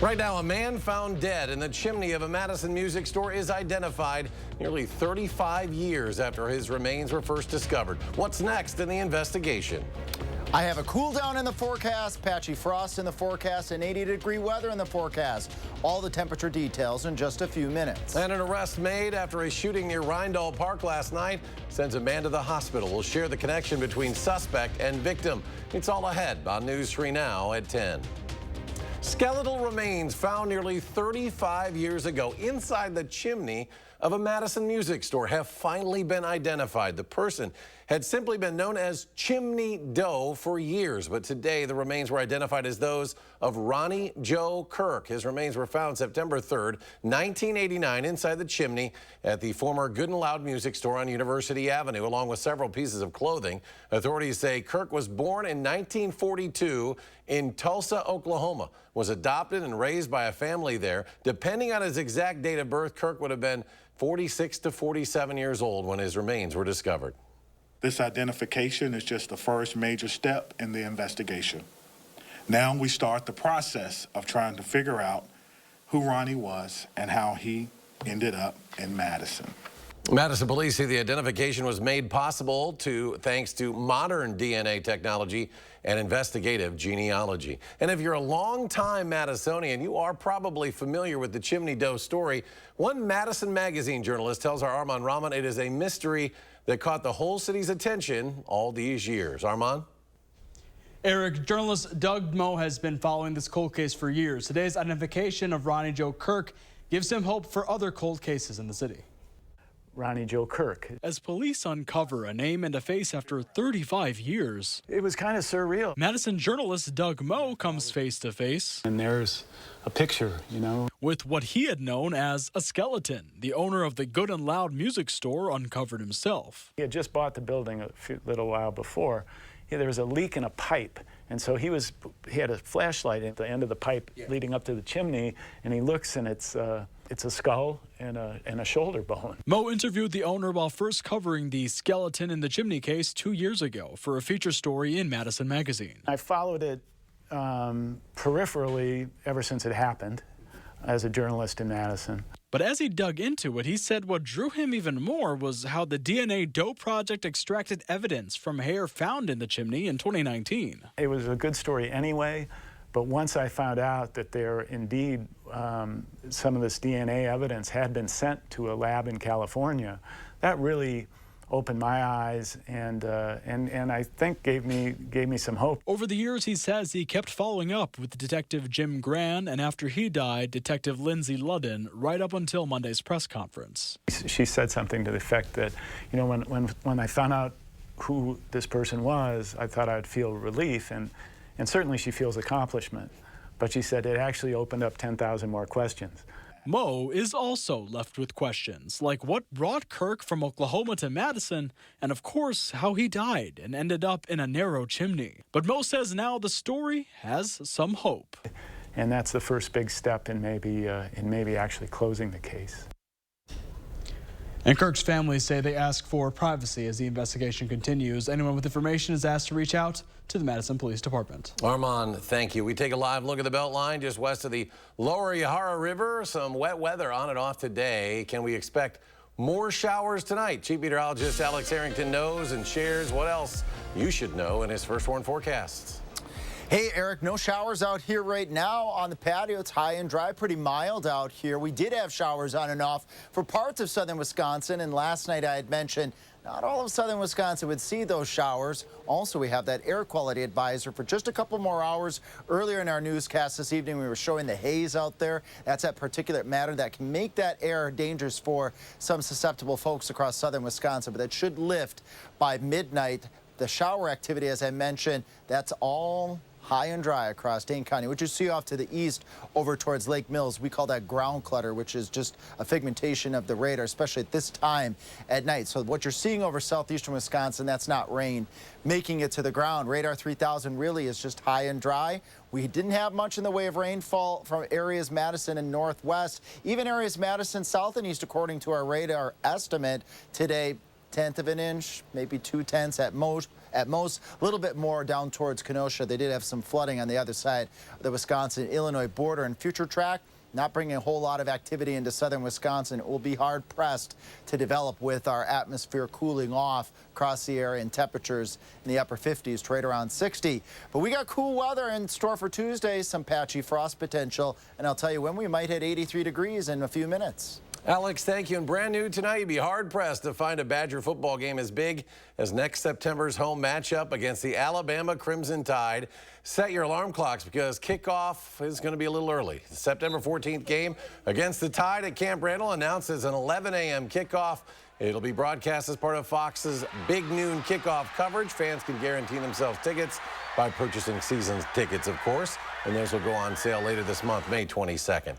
Right now, a man found dead in the chimney of a Madison music store is identified nearly 35 years after his remains were first discovered. What's next in the investigation? I have a cool down in the forecast, patchy frost in the forecast, and 80-degree weather in the forecast. All the temperature details in just a few minutes. And an arrest made after a shooting near Rindall Park last night sends a man to the hospital. We'll share the connection between suspect and victim. It's all ahead on News 3 Now at 10. Skeletal remains found nearly 35 years ago inside the chimney of a Madison music store have finally been identified. The person had simply been known as Chimney Doe for years, but today the remains were identified as those of Ronnie Joe Kirk. His remains were found September 3rd, 1989, inside the chimney at the former Good and Loud music store on University Avenue, along with several pieces of clothing. Authorities say Kirk was born in 1942 in Tulsa, Oklahoma, was adopted and raised by a family there. Depending on his exact date of birth, Kirk would have been 46 to 47 years old when his remains were discovered. This identification is just the first major step in the investigation. Now we start the process of trying to figure out who Ronnie was and how he ended up in Madison. Madison police say the identification was made possible thanks to modern DNA technology and investigative genealogy. And if you're a longtime Madisonian, you are probably familiar with the Chimney Doe story. One Madison magazine journalist tells our Armand Rahman it is a mystery that caught the whole city's attention all these years. Armand? Eric, journalist Doug Moe has been following this cold case for years. Today's identification of Ronnie Joe Kirk gives him hope for other cold cases in the city. Ronnie Joe Kirk. As police uncover a name and a face after 35 years, It was kind of surreal. Madison journalist Doug Moe comes face to face. And there's a picture, with what he had known as a skeleton. The owner of the Good and Loud music store uncovered himself. He had just bought the building a little while before. There was a leak in a pipe, and so he had a flashlight at the end of the pipe leading up to the chimney, and he looks, and it's a skull and a shoulder bone. Moe interviewed the owner while first covering the skeleton in the chimney case 2 years ago for a feature story in Madison magazine. I followed it peripherally ever since it happened as a journalist in Madison. But as he dug into it, he said what drew him even more was how the DNA Doe Project extracted evidence from hair found in the chimney in 2019. It was a good story anyway, but once I found out that there indeed some of this DNA evidence had been sent to a lab in California, that really opened my eyes and I think gave me some hope. Over the years, he says he kept following up with Detective Jim Gran, and after he died, Detective Lindsay Ludden, right up until Monday's press conference. She said something to the effect that, when I found out who this person was, I thought I'd feel relief, and certainly she feels accomplishment. But she said it actually opened up 10,000 more questions. Moe is also left with questions like what brought Kirk from Oklahoma to Madison, and of course how he died and ended up in a narrow chimney. But Moe says now the story has some hope. And that's the first big step in maybe actually closing the case. And Kirk's family say they ask for privacy as the investigation continues. Anyone with information is asked to reach out to the Madison Police Department. Armand, thank you. We take a live look at the Beltline just west of the lower Yahara River. Some wet weather on and off today. Can we expect more showers tonight? Chief Meteorologist Alex Harrington knows and shares what else you should know in his First Warn forecasts. Hey, Eric, no showers out here right now on the patio. It's high and dry, pretty mild out here. We did have showers on and off for parts of southern Wisconsin, and last night I had mentioned not all of southern Wisconsin would see those showers. Also, we have that air quality advisor for just a couple more hours. Earlier in our newscast this evening, we were showing the haze out there. That's that particulate matter that can make that air dangerous for some susceptible folks across southern Wisconsin, but that should lift by midnight. The shower activity, as I mentioned, that's all high and dry across Dane County. What you see off to the east over towards Lake Mills, we call that ground clutter, which is just a pigmentation of the radar, especially at this time at night. So what you're seeing over southeastern Wisconsin, that's not rain making it to the ground. Radar 3000 really is just high and dry. We didn't have much in the way of rainfall from areas Madison and northwest, even areas Madison south and east, according to our radar estimate today. 1/10 of an inch, maybe 2/10 at most. at most. A little bit more down towards Kenosha. They did have some flooding on the other side of the Wisconsin-Illinois border. And future track, not bringing a whole lot of activity into southern Wisconsin. It will be hard-pressed to develop with our atmosphere cooling off across the area and temperatures in the upper 50s to right around 60. But we got cool weather in store for Tuesday, some patchy frost potential, and I'll tell you when we might hit 83 degrees in a few minutes. Alex, thank you. And brand new tonight, you'd be hard-pressed to find a Badger football game as big as next September's home matchup against the Alabama Crimson Tide. Set your alarm clocks because kickoff is going to be a little early. The September 14th game against the Tide at Camp Randall announced as an 11 a.m. kickoff. It'll be broadcast as part of Fox's Big Noon kickoff coverage. Fans can guarantee themselves tickets by purchasing season tickets, of course, and those will go on sale later this month, May 22nd.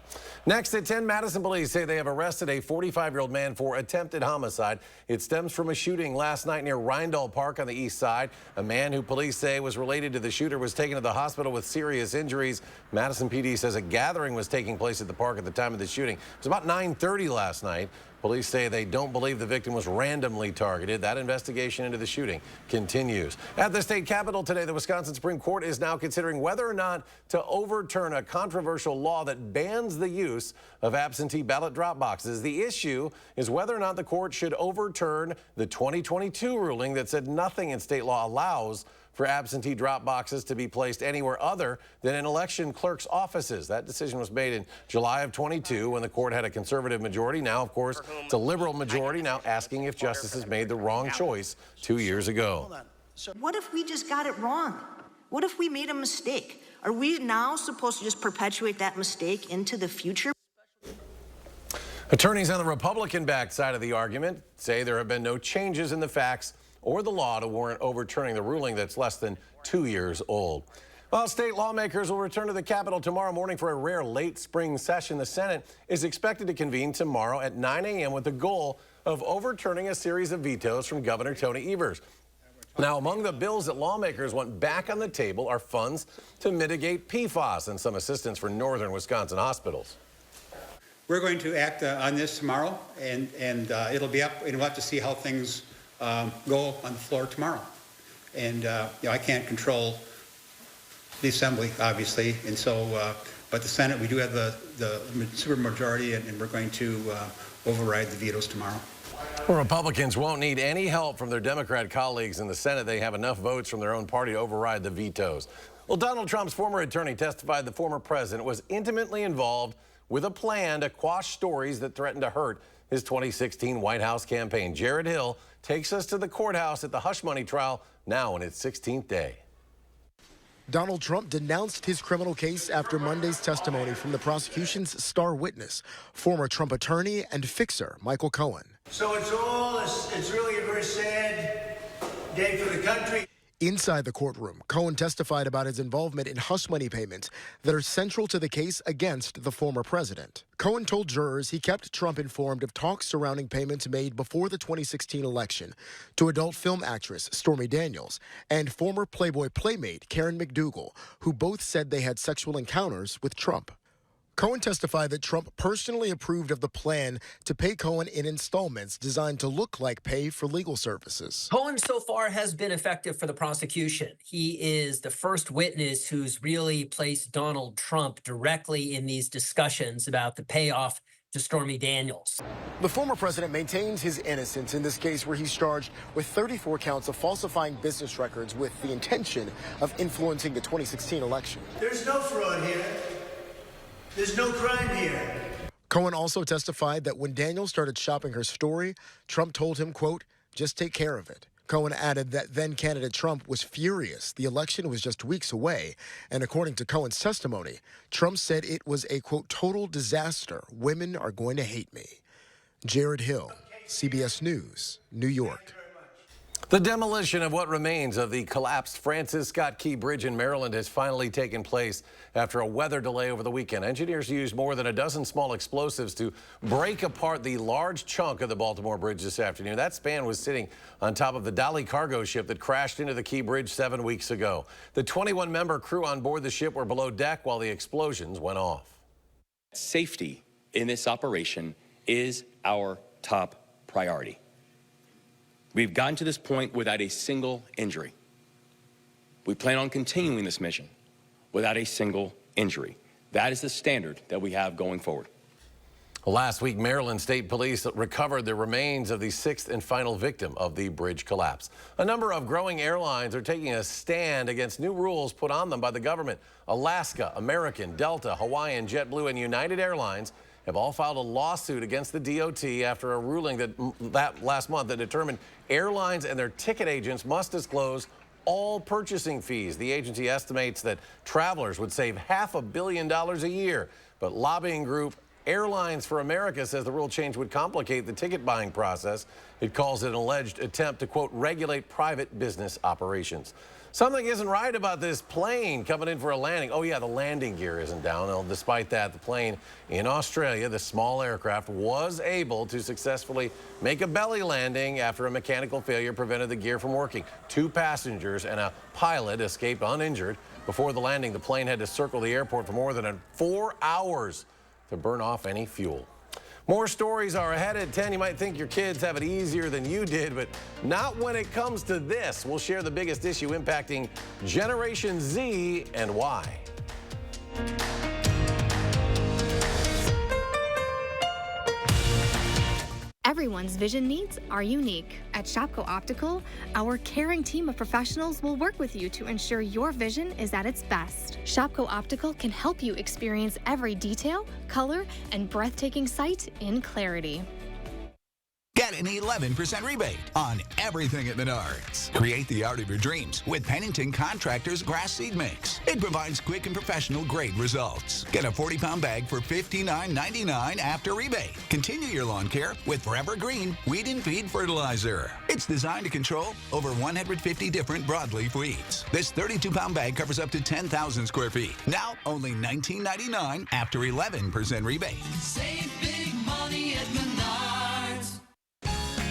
Next at 10, Madison police say they have arrested a 45-year-old man for attempted homicide. It stems from a shooting last night near Rindall Park on the east side. A man who police say was related to the shooter was taken to the hospital with serious injuries. Madison PD says a gathering was taking place at the park at the time of the shooting. It was about 9:30 last night. Police say they don't believe the victim was randomly targeted. That investigation into the shooting continues. At the state capitol today, the Wisconsin Supreme Court is now considering whether or not to overturn a controversial law that bans the use of absentee ballot drop boxes. The issue is whether or not the court should overturn the 2022 ruling that said nothing in state law allows for absentee drop boxes to be placed anywhere other than in election clerks' offices. That decision was made in July of 22 when the court had a conservative majority. Now, of course, it's a liberal majority, now asking if justices made the wrong choice 2 years ago. What if we just got it wrong? What if we made a mistake? Are we now supposed to just perpetuate that mistake into the future? Attorneys on the Republican-backed side of the argument say there have been no changes in the facts or the law to warrant overturning the ruling that's less than 2 years old. Well, state lawmakers will return to the Capitol tomorrow morning for a rare late spring session. The Senate is expected to convene tomorrow at 9 a.m. with the goal of overturning a series of vetoes from Governor Tony Evers. Now, among the bills that lawmakers want back on the table are funds to mitigate PFAS and some assistance for northern Wisconsin hospitals. We're going to act on this tomorrow, and it'll be up, and we'll have to see how things go on the floor tomorrow. And I can't control the Assembly, obviously, and so, but the Senate, we do have the supermajority, and we're going to override the vetoes tomorrow. Well, Republicans won't need any help from their Democrat colleagues in the Senate. They have enough votes from their own party to override the vetoes. Well, Donald Trump's former attorney testified the former president was intimately involved with a plan to quash stories that threatened to hurt his 2016 White House campaign. Jared Hill takes us to the courthouse at the hush money trial, now in its 16th day. Donald Trump denounced his criminal case after Monday's testimony from the prosecution's star witness, former Trump attorney and fixer Michael Cohen. So it's really a very sad day for the country. Inside the courtroom, Cohen testified about his involvement in hush money payments that are central to the case against the former president. Cohen told jurors he kept Trump informed of talks surrounding payments made before the 2016 election to adult film actress Stormy Daniels and former Playboy playmate Karen McDougal, who both said they had sexual encounters with Trump. Cohen testified that Trump personally approved of the plan to pay Cohen in installments designed to look like pay for legal services. Cohen so far has been effective for the prosecution. He is the first witness who's really placed Donald Trump directly in these discussions about the payoff to Stormy Daniels. The former president maintains his innocence in this case where he's charged with 34 counts of falsifying business records with the intention of influencing the 2016 election. There's no fraud here. There's no crime here. Cohen also testified that when Daniels started shopping her story, Trump told him, quote, just take care of it. Cohen added that then-candidate Trump was furious. The election was just weeks away. And according to Cohen's testimony, Trump said it was a, quote, total disaster. Women are going to hate me. Jared Hill, CBS News, New York. The demolition of what remains of the collapsed Francis Scott Key Bridge in Maryland has finally taken place after a weather delay over the weekend. Engineers used more than a dozen small explosives to break apart the large chunk of the Baltimore Bridge this afternoon. That span was sitting on top of the Dolly cargo ship that crashed into the Key Bridge 7 weeks ago. The 21-member crew on board the ship were below deck while the explosions went off. Safety in this operation is our top priority. We've gotten to this point without a single injury. We plan on continuing this mission without a single injury. That is the standard that we have going forward. Last week, Maryland State Police recovered the remains of the sixth and final victim of the bridge collapse. A number of growing airlines are taking a stand against new rules put on them by the government. Alaska, American, Delta, Hawaiian, JetBlue, and United Airlines have all filed a lawsuit against the DOT after a ruling that last month that determined airlines and their ticket agents must disclose all purchasing fees. The agency estimates that travelers would save $500 million a year, but lobbying group Airlines for America says the rule change would complicate the ticket buying process. It calls it an alleged attempt to, quote, regulate private business operations. Something isn't right about this plane coming in for a landing. Oh, yeah, the landing gear isn't down. Well, despite that, the plane in Australia, the small aircraft, was able to successfully make a belly landing after a mechanical failure prevented the gear from working. 2 passengers and a pilot escaped uninjured. Before the landing, the plane had to circle the airport for more than 4 hours to burn off any fuel. More stories are ahead at 10. You might think your kids have it easier than you did, but not when it comes to this. We'll share the biggest issue impacting Generation Z and why. Everyone's vision needs are unique. At Shopko Optical, our caring team of professionals will work with you to ensure your vision is at its best. Shopko Optical can help you experience every detail, color, and breathtaking sight in clarity. Get an 11% rebate on everything at Menards. Create the art of your dreams with Pennington Contractors Grass Seed Mix. It provides quick and professional grade results. Get a 40-pound bag for $59.99 after rebate. Continue your lawn care with Forever Green Weed and Feed Fertilizer. It's designed to control over 150 different broadleaf weeds. This 32-pound bag covers up to 10,000 square feet. Now only $19.99 after 11% rebate. Save big money at Menards.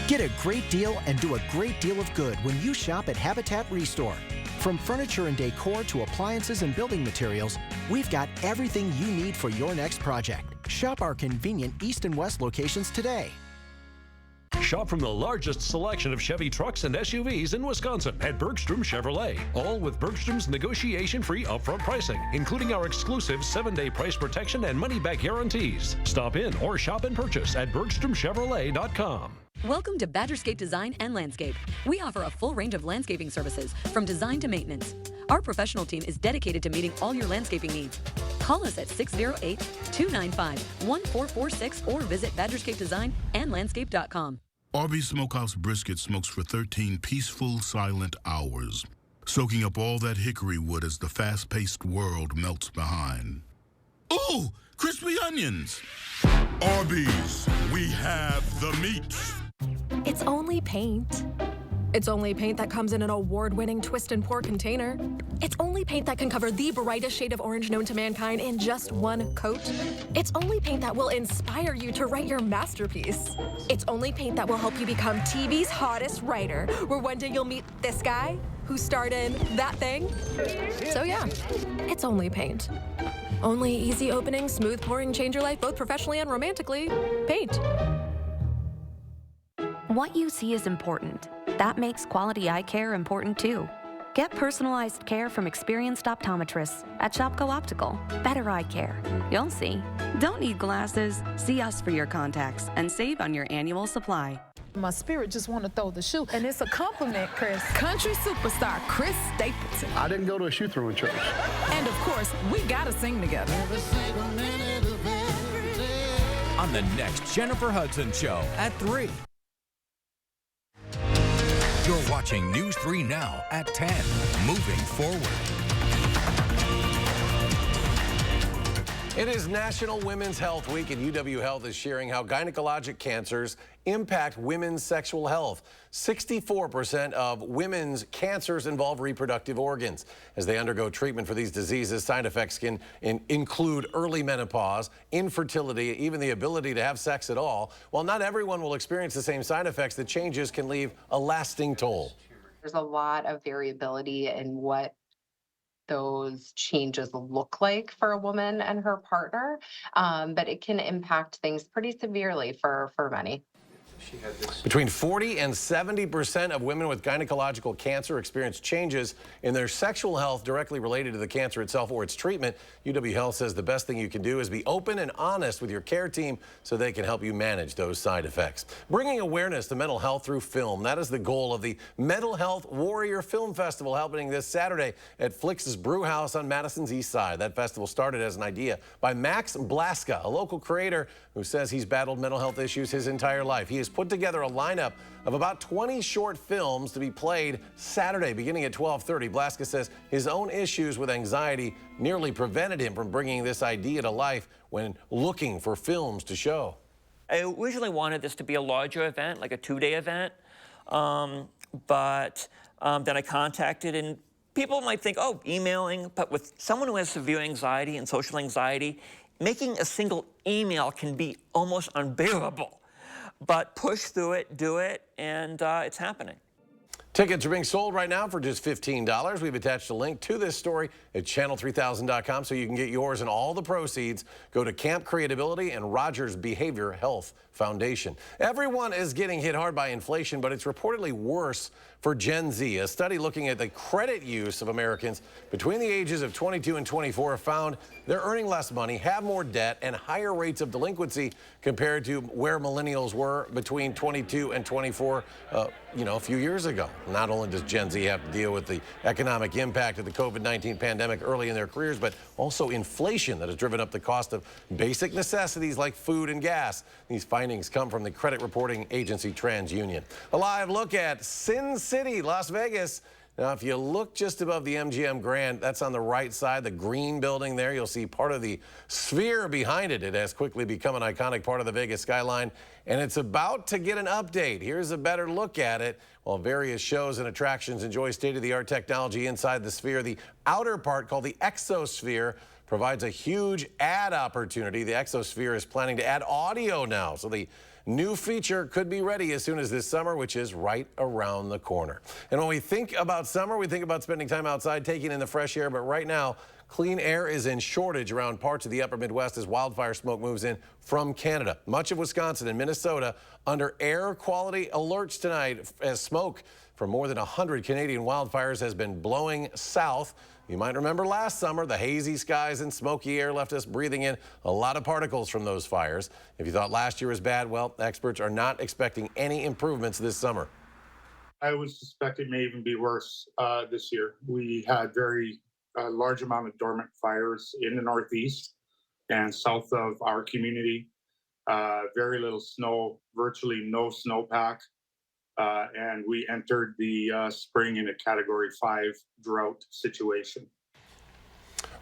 Get a great deal and do a great deal of good when you shop at Habitat Restore. From furniture and decor to appliances and building materials, we've got everything you need for your next project. Shop our convenient East and West locations today. Shop from the largest selection of Chevy trucks and SUVs in Wisconsin at Bergstrom Chevrolet. All with Bergstrom's negotiation-free upfront pricing, including our exclusive 7-day price protection and money-back guarantees. Stop in or shop and purchase at BergstromChevrolet.com. Welcome to Badgerscape Design and Landscape. We offer a full range of landscaping services, from design to maintenance. Our professional team is dedicated to meeting all your landscaping needs. Call us at 608-295-1446 or visit BadgerscapeDesignAndLandscape.com. Arby's Smokehouse Brisket smokes for 13 peaceful, silent hours, soaking up all that hickory wood as the fast-paced world melts behind. Ooh, crispy onions! Arby's, we have the meat. It's only paint. It's only paint that comes in an award-winning twist and pour container. It's only paint that can cover the brightest shade of orange known to mankind in just one coat. It's only paint that will inspire you to write your masterpiece. It's only paint that will help you become TV's hottest writer, where one day you'll meet this guy who starred in that thing. So yeah, it's only paint. Only easy opening, smooth pouring, change your life both professionally and romantically. Paint. What you see is important. That makes quality eye care important too. Get personalized care from experienced optometrists at Shopko Optical. Better eye care. You'll see. Don't need glasses. See us for your contacts and save on your annual supply. My spirit just want to throw the shoe, and it's a compliment, Chris. Country superstar Chris Stapleton. I didn't go to a shoe throwing church. And of course, we gotta sing together. On the next Jennifer Hudson Show at 3. You're watching News 3 Now at 10. Moving forward. It is National Women's Health Week, and UW Health is sharing how gynecologic cancers impact women's sexual health. 64% of women's cancers involve reproductive organs. As they undergo treatment for these diseases, side effects can include early menopause, infertility, even the ability to have sex at all. While not everyone will experience the same side effects, the changes can leave a lasting toll. There's a lot of variability in what those changes look like for a woman and her partner, but it can impact things pretty severely for many. Between 40 and 70% of women with gynecological cancer experience changes in their sexual health directly related to the cancer itself or its treatment. UW Health says the best thing you can do is be open and honest with your care team so they can help you manage those side effects. Bringing awareness to mental health through film, that is the goal of the Mental Health Warrior Film Festival happening this Saturday at Flix's Brew House on Madison's East Side. That festival started as an idea by Max Blaska, a local creator who says he's battled mental health issues his entire life. He has put together a lineup of about 20 short films to be played Saturday beginning at 12:30. Blaska says his own issues with anxiety nearly prevented him from bringing this idea to life when looking for films to show. I originally wanted this to be a larger event, like a 2-day event, but then I contacted, and people might think, oh, emailing, but with someone who has severe anxiety and social anxiety, making a single email can be almost unbearable. But push through it, do it, and it's happening. Tickets are being sold right now for just $15. We've attached a link to this story at channel3000.com so you can get yours, and all the proceeds go to Camp Creatability and Rogers Behavior Health Foundation. Everyone is getting hit hard by inflation, but it's reportedly worse for Gen Z. A study looking at the credit use of Americans between the ages of 22 and 24 found they're earning less money, have more debt, and higher rates of delinquency compared to where millennials were between 22 and 24, a few years ago. Not only does Gen Z have to deal with the economic impact of the COVID-19 pandemic early in their careers, but also inflation that has driven up the cost of basic necessities like food and gas. These findings come from the credit reporting agency TransUnion. A live look at Sin City, Las Vegas. Now, if you look just above the MGM Grand, that's on the right side, the green building there, you'll see part of the sphere behind it. It has quickly become an iconic part of the Vegas skyline, and it's about to get an update. Here's a better look at it. While various shows and attractions enjoy state-of-the-art technology inside the sphere, the outer part, called the exosphere, provides a huge ad opportunity. The exosphere is planning to add audio now, so the new feature could be ready as soon as this summer, which is right around the corner. And when we think about summer, we think about spending time outside, taking in the fresh air. But right now, clean air is in shortage around parts of the upper Midwest as wildfire smoke moves in from Canada. Much of Wisconsin and Minnesota under air quality alerts tonight as smoke from more than 100 Canadian wildfires has been blowing south. You might remember last summer, the hazy skies and smoky air left us breathing in a lot of particles from those fires. If you thought last year was bad, well, experts are not expecting any improvements this summer. I would suspect it may even be worse this year. We had very large amount of dormant fires in the Northeast and south of our community. Very little snow, virtually no snowpack. And we entered the spring in a Category 5 drought situation.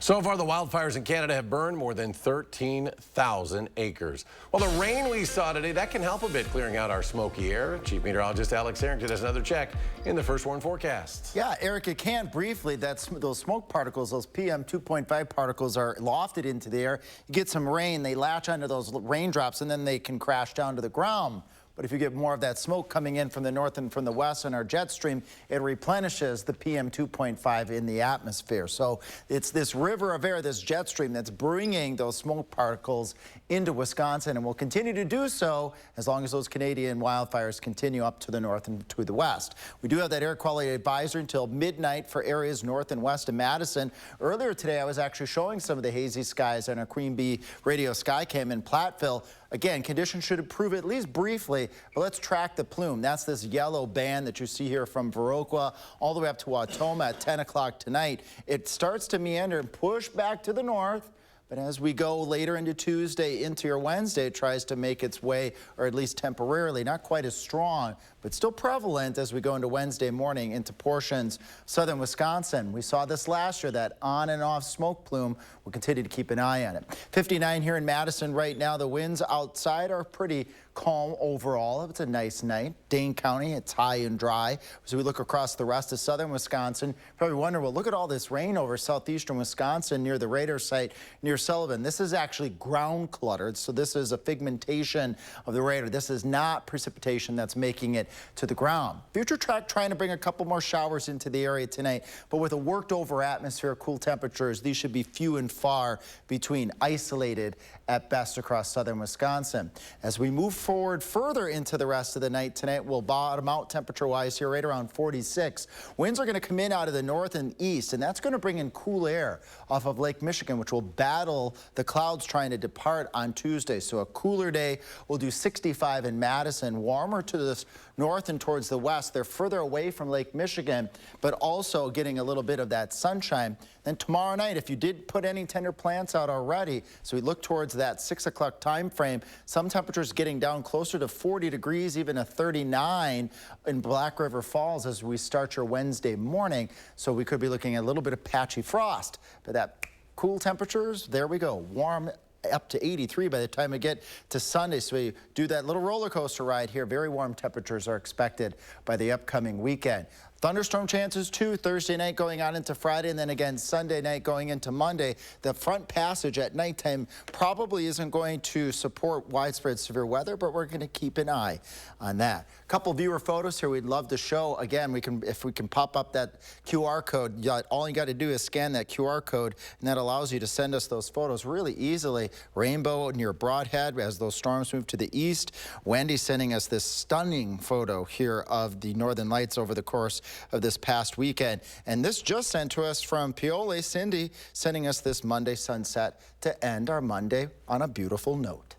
So far, the wildfires in Canada have burned more than 13,000 acres. Well, the rain we saw today, that can help a bit clearing out our smoky air. Chief Meteorologist Alex Harrington has another check in the First Warn forecast. Yeah, Eric, it can briefly. Those smoke particles, those PM 2.5 particles are lofted into the air. You get some rain, they latch onto those raindrops, and then they can crash down to the ground. But if you get more of that smoke coming in from the north and from the west in our jet stream, it replenishes the PM 2.5 in the atmosphere. So it's this river of air, this jet stream, that's bringing those smoke particles into Wisconsin and will continue to do so as long as those Canadian wildfires continue up to the north and to the west. We do have that air quality advisory until midnight for areas north and west of Madison. Earlier today, I was actually showing some of the hazy skies on a Queen Bee radio Skycam in Platteville. Again, conditions should improve at least briefly, but let's track the plume. That's this yellow band that you see here from Viroqua all the way up to Wautoma at 10 o'clock tonight. It starts to meander and push back to the north. But as we go later into Tuesday, into your Wednesday, it tries to make its way, or at least temporarily, not quite as strong, but still prevalent as we go into Wednesday morning into portions southern Wisconsin. We saw this last year, that on and off smoke plume. We'll continue to keep an eye on it. 59 here in Madison right now. The winds outside are pretty calm overall. It's a nice night. Dane County, it's high and dry. As we look across the rest of southern Wisconsin, probably wonder, well, look at all this rain over southeastern Wisconsin near the radar site near Sullivan. This is actually ground cluttered, so this is a pigmentation of the radar. This is not precipitation that's making it to the ground. Future track trying to bring a couple more showers into the area tonight, but with a worked over atmosphere, cool temperatures, these should be few and far between, isolated at best across southern Wisconsin. As we move forward further into the rest of the night tonight, we'll bottom out temperature-wise here right around 46. Winds are going to come in out of the north and east, and that's going to bring in cool air off of Lake Michigan, which will battle the clouds trying to depart on Tuesday. So a cooler day. We'll do 65 in Madison, warmer to the north and towards the west. They're further away from Lake Michigan, but also getting a little bit of that sunshine. Then tomorrow night, if you did put any tender plants out already, so we look towards that 6 o'clock time frame, some temperatures getting down closer to 40 degrees, even a 39 in Black River Falls as we start your Wednesday morning. So we could be looking at a little bit of patchy frost, but that cool temperatures, there we go, warm up to 83 by the time we get to Sunday. So we do that little roller coaster ride here. Very warm temperatures are expected by the upcoming weekend. Thunderstorm chances too Thursday night going on into Friday, and then again Sunday night going into Monday. The front passage at nighttime probably isn't going to support widespread severe weather, but we're going to keep an eye on that. A couple viewer photos here we'd love to show. Again, if we can pop up that QR code, all you got to do is scan that QR code, and that allows you to send us those photos really easily. Rainbow near Broadhead as those storms move to the east. Wendy's sending us this stunning photo here of the northern lights over the course of this past weekend. And this just sent to us from Piole. Cindy sending us this Monday sunset to end our Monday on a beautiful note.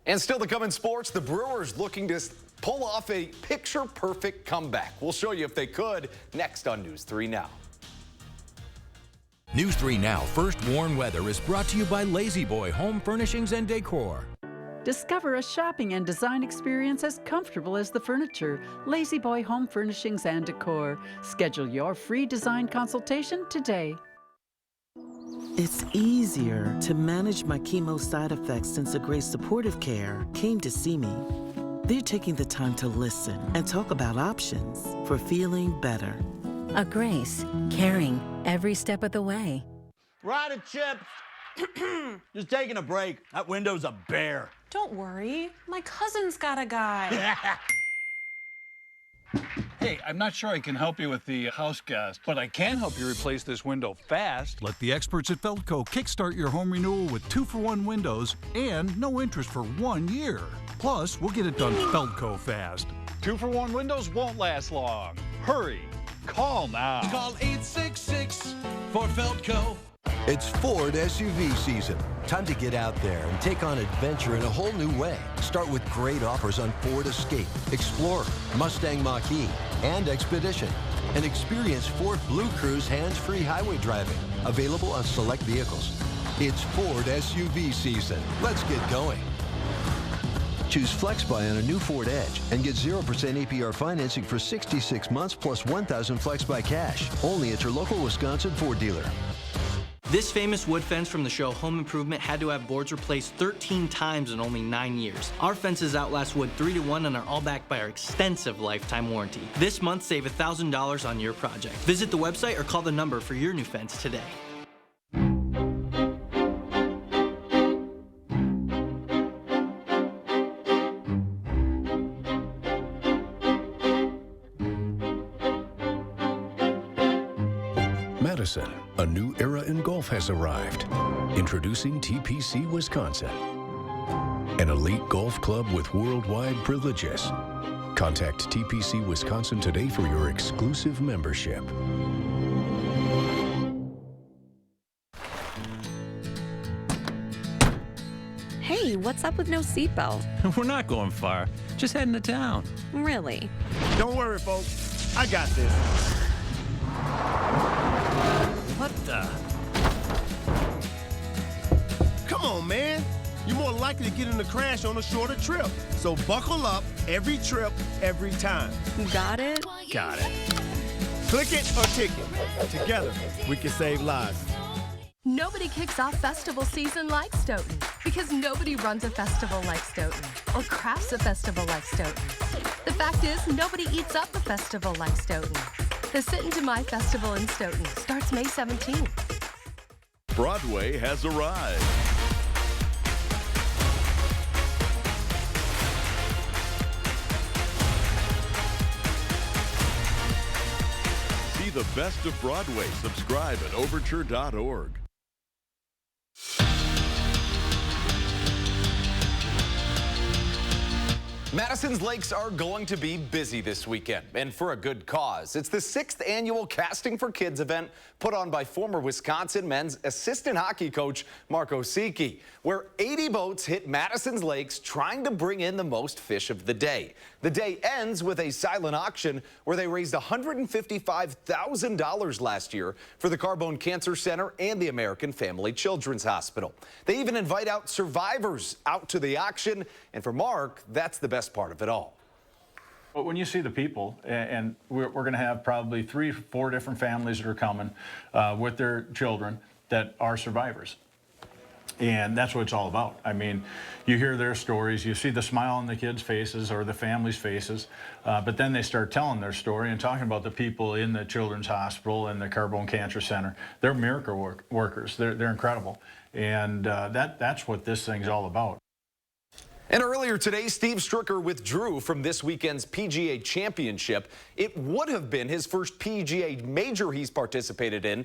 And still to come in sports, the Brewers looking to pull off a picture-perfect comeback. We'll show you if they could next on News 3 Now. News 3 Now First Warn Weather is brought to you by Lazy Boy Home Furnishings and Decor. Discover a shopping and design experience as comfortable as the furniture. Lazy Boy Home Furnishings and Decor. Schedule your free design consultation today. It's easier to manage my chemo side effects since a Grace Supportive Care came to see me. They're taking the time to listen and talk about options for feeling better. A Grace, caring every step of the way. Ryder Chip, just taking a break. That window's a bear. Don't worry, my cousin's got a guy. Hey, I'm not sure I can help you with the house gas, but I can help you replace this window fast. Let the experts at Feldco kickstart your home renewal with 2-for-1 windows and no interest for 1 year. Plus, we'll get it done Feldco fast. 2-for-1 windows won't last long. Hurry, call now. Call 866 for Feldco. It's Ford SUV season. Time to get out there and take on adventure in a whole new way. Start with great offers on Ford Escape, Explorer, Mustang Mach-E, and Expedition. And experience Ford Blue Cruise hands-free highway driving. Available on select vehicles. It's Ford SUV season. Let's get going. Choose FlexBuy on a new Ford Edge and get 0% APR financing for 66 months plus $1,000 FlexBuy cash. Only at your local Wisconsin Ford dealer. This famous wood fence from the show Home Improvement had to have boards replaced 13 times in only 9 years. Our fences outlast wood 3 to 1 and are all backed by our extensive lifetime warranty. This month, save $1,000 on your project. Visit the website or call the number for your new fence today. Madison, a new era in golf has arrived. Introducing TPC Wisconsin, an elite golf club with worldwide privileges. Contact TPC Wisconsin today for your exclusive membership. Hey, what's up with no seatbelt? We're not going far. Just heading to town. Really? Don't worry, folks. I got this. What the? Come on, man. You're more likely to get in a crash on a shorter trip. So buckle up every trip, every time. Got it? Got it. Click it or ticket. Together, we can save lives. Nobody kicks off festival season like Stoughton, because nobody runs a festival like Stoughton or crafts a festival like Stoughton. The fact is, nobody eats up a festival like Stoughton. The Sit Into My Festival in Stoughton starts May 17th. Broadway has arrived. See the best of Broadway. Subscribe at overture.org. Madison's lakes are going to be busy this weekend, and for a good cause. It's the 6th annual Casting for Kids event put on by former Wisconsin men's assistant hockey coach Marco Sicchi, where 80 boats hit Madison's lakes trying to bring in the most fish of the day. The day ends with a silent auction where they raised $155,000 last year for the Carbone Cancer Center and the American Family Children's Hospital. They even invite out survivors out to the auction, and for Mark, that's the best part of it all. But when you see the people, and we're going to have probably 3 or 4 different families that are coming with their children that are survivors. And that's what it's all about. I mean, you hear their stories, you see the smile on the kids' faces or the families' faces, but then they start telling their story and talking about the people in the Children's Hospital and the Carbone Cancer Center. They're miracle workers. They're incredible. And that's what this thing's all about. And earlier today, Steve Stricker withdrew from this weekend's PGA Championship. It would have been his first PGA major he's participated in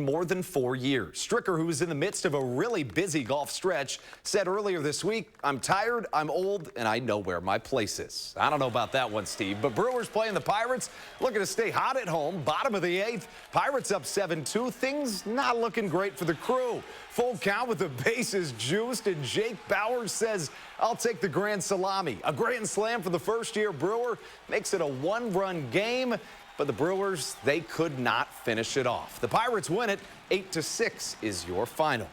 more than 4 years. Stricker, who is in the midst of a really busy golf stretch, said earlier this week, "I'm tired, I'm old, and I know where my place is." I don't know about that one, Steve, but Brewers playing the Pirates, looking to stay hot at home. Bottom of the 8th, Pirates up 7-2. Things not looking great for the Crew. Full count with the bases juiced, and Jake Bauer says, "I'll take the grand salami." A grand slam for the first-year Brewer makes it a 1-run game, but the Brewers, they could not finish it off. The Pirates win it. 8-6 is your final.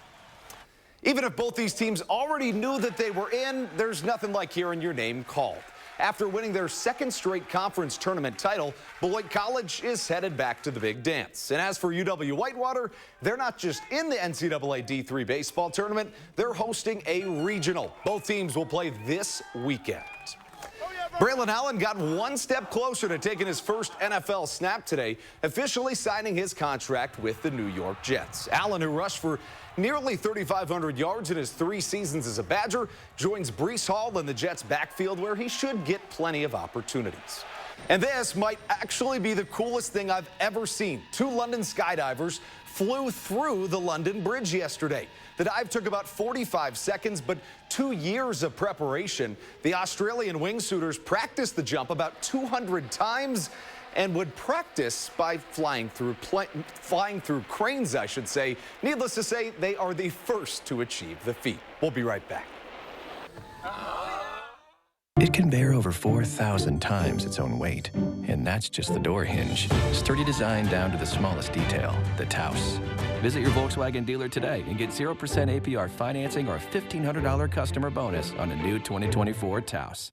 Even if both these teams already knew that they were in, there's nothing like hearing your name called. After winning their 2nd straight conference tournament title, Beloit College is headed back to the big dance. And as for UW-Whitewater, they're not just in the NCAA D3 baseball tournament, they're hosting a regional. Both teams will play this weekend. Braylon Allen got 1 step closer to taking his first NFL snap today, officially signing his contract with the New York Jets. Allen, who rushed for nearly 3,500 yards in his 3 seasons as a Badger, joins Breece Hall in the Jets' backfield, where he should get plenty of opportunities. And this might actually be the coolest thing I've ever seen. 2 London skydivers flew through the London Bridge yesterday. The dive took about 45 seconds, but 2 years of preparation. The Australian wingsuiters practiced the jump about 200 times and would practice by flying through cranes, I should say. Needless to say, they are the first to achieve the feat. We'll be right back. It can bear over 4,000 times its own weight, and that's just the door hinge. Sturdy design down to the smallest detail, the Taos. Visit your Volkswagen dealer today and get 0% APR financing or a $1,500 customer bonus on a new 2024 Taos.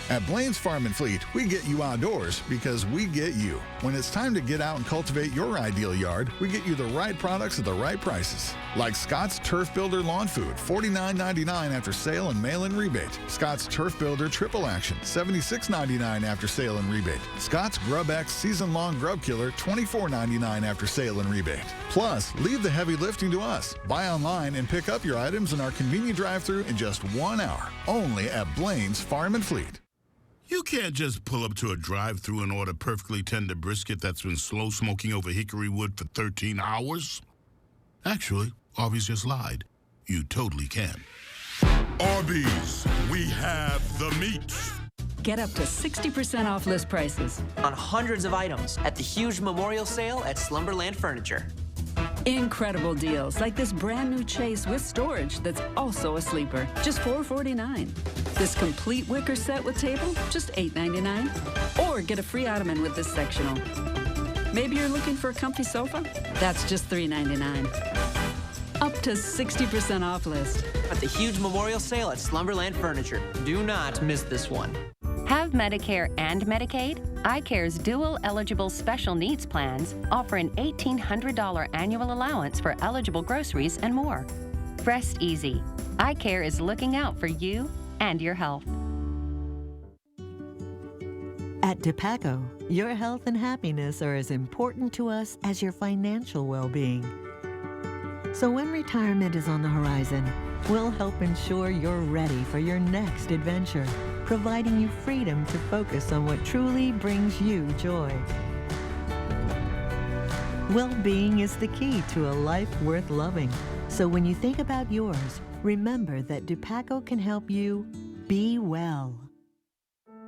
At Blaine's Farm and Fleet, we get you outdoors because we get you. When it's time to get out and cultivate your ideal yard, we get you the right products at the right prices. Like Scott's Turf Builder Lawn Food, $49.99 after sale and mail-in rebate. Scott's Turf Builder Triple Action, $76.99 after sale and rebate. Scott's Grub X Season-Long Grub Killer, $24.99 after sale and rebate. Plus, leave the heavy lifting to us. Buy online and pick up your items in our convenient drive-thru in just 1 hour. Only at Blaine's Farm and Fleet. You can't just pull up to a drive-thru and order perfectly tender brisket that's been slow smoking over hickory wood for 13 hours. Actually, Arby's just lied. You totally can. Arby's, we have the meat. Get up to 60% off list prices on hundreds of items at the huge memorial sale at Slumberland Furniture. Incredible deals like this brand new Chase with storage that's also a sleeper, just $449. This complete wicker set with table, just $899. Or get a free ottoman with this sectional. Maybe you're looking for a comfy sofa? That's just $399. Up to 60% off list at the huge memorial sale at Slumberland Furniture. Do not miss this one. Have Medicare and Medicaid? iCare's dual eligible special needs plans offer an $1,800 annual allowance for eligible groceries and more. Rest easy. iCare is looking out for you and your health. At DePaco, your health and happiness are as important to us as your financial well-being. So when retirement is on the horizon, we'll help ensure you're ready for your next adventure, providing you freedom to focus on what truly brings you joy. Well-being is the key to a life worth loving. So when you think about yours, remember that DePaco can help you be well.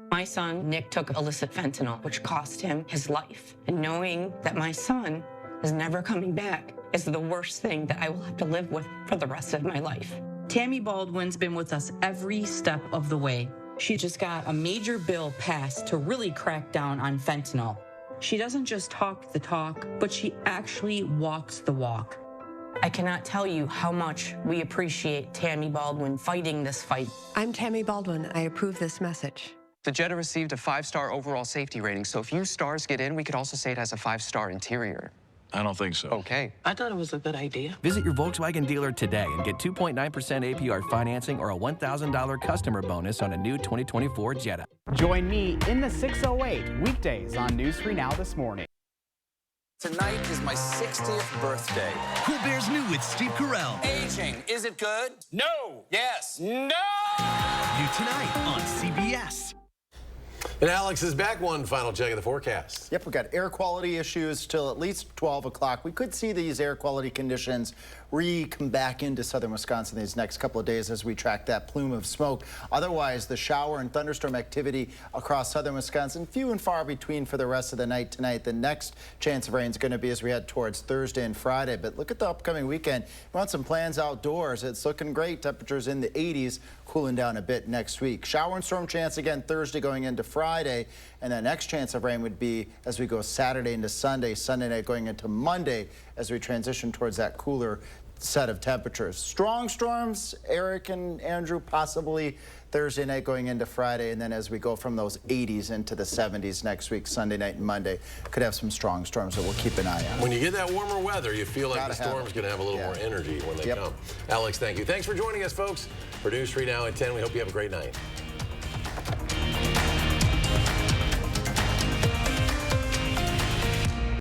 My son, Nick, took illicit fentanyl, which cost him his life. And knowing that my son is never coming back is the worst thing that I will have to live with for the rest of my life. Tammy Baldwin's been with us every step of the way. She just got a major bill passed to really crack down on fentanyl. She doesn't just talk the talk, but she actually walks the walk. I cannot tell you how much we appreciate Tammy Baldwin fighting this fight. I'm Tammy Baldwin. I approve this message. The Jetta received a 5-star overall safety rating, so if you stars get in, we could also say it has a 5-star interior. I don't think so. Okay. I thought it was a good idea. Visit your Volkswagen dealer today and get 2.9% APR financing or a $1,000 customer bonus on a new 2024 Jetta. Join me in the 608 weekdays on News 3 Now this morning. Tonight is my 60th birthday. Cool Bears New with Steve Carell. Aging, is it good? No. Yes. No. New tonight on CBS. And Alex is back. One final check of the forecast. Yep, we've got air quality issues till at least 12 o'clock. We could see these air quality conditions come back into southern Wisconsin these next couple of days as we track that plume of smoke. Otherwise, the shower and thunderstorm activity across southern Wisconsin, few and far between for the rest of the night tonight. The next chance of rain is going to be as we head towards Thursday and Friday. But look at the upcoming weekend. We want some plans outdoors. It's looking great. Temperatures in the 80s, cooling down a bit next week. Shower and storm chance again Thursday going into Friday. And the next chance of rain would be as we go Saturday into Sunday, Sunday night going into Monday as we transition towards that cooler set of temperatures. Strong storms, Eric and Andrew, possibly Thursday night going into Friday, and then as we go from those 80s into the 70s next week, Sunday night and Monday, could have some strong storms that we'll keep an eye on. When you get that warmer weather, you feel like the storm's going to have a little more energy when they come. Alex, thank you. Thanks for joining us, folks. For News 3 Now at 10, we hope you have a great night.